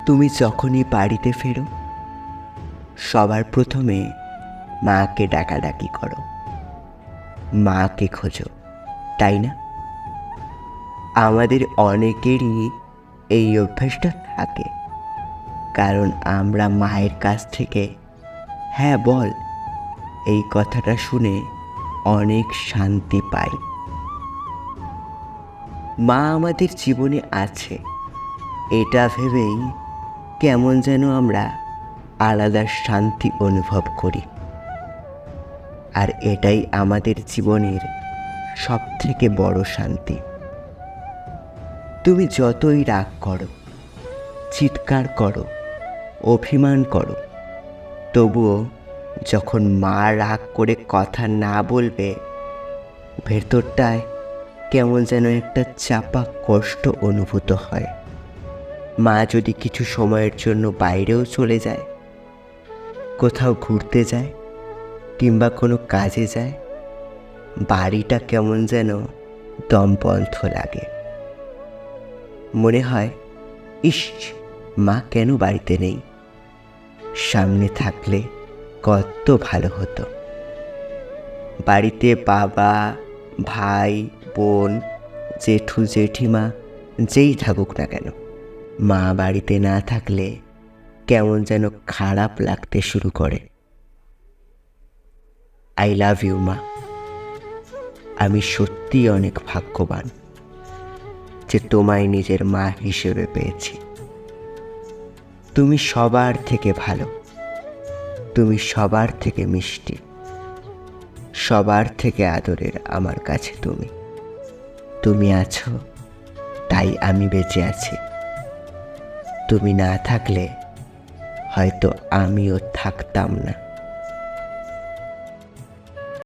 তুমি যখনই বাড়িতে ফেরো সবার প্রথমে মাকে ডাকাডাকি করো, মাকে খোঁজো, তাই না? আমাদের অনেকেরই এই অভ্যাসটা থাকে, কারণ আমরা মায়ের কাছ থেকে হ্যাঁ বল এই কথাটা শুনে অনেক শান্তি পাই। মা আমাদের জীবনে আছে এটা ভেবেই কেমন যেন আমরা আলাদা শান্তি অনুভব করি। আর এটাই আমাদের জীবনের সবথেকে বড় শান্তি। তুমি যতই রাগ করো, চিৎকার করো, অভিমান করো, তবুও যখন মা রাগ করে কথা না বলবে, ভেতরটায় কেমন যেন একটা চাপা কষ্ট অনুভূত হয়। মা যদি কিছু সময়ের জন্য বাইরেও চলে যায়, কোথাও ঘুরতে যায় কিংবা কোনো কাজে যায়, বাড়িটা কেমন যেন দম বন্ধ লাগে। মনে হয় ইস, মা কেন বাড়িতে নেই, সামনে থাকলে কত ভালো হতো। বাড়িতে বাবা, ভাই, বোন, জেঠু, জেঠিমা যেই থাকুক না কেন, মা বাড়িতে না থাকলে কেমন যেন খারাপ লাগতে শুরু করে। আই লাভ ইউ মা। আমি সত্যিই অনেক ভাগ্যবান যে তোমায় নিজের মা হিসেবে পেয়েছি। তুমি সবার থেকে ভালো, তুমি সবার থেকে মিষ্টি, সবার থেকে আদরের আমার কাছে। তুমি আছো তাই আমি বেঁচে আছি। তুমি না থাকলে হয়তো আমিও থাকতাম না।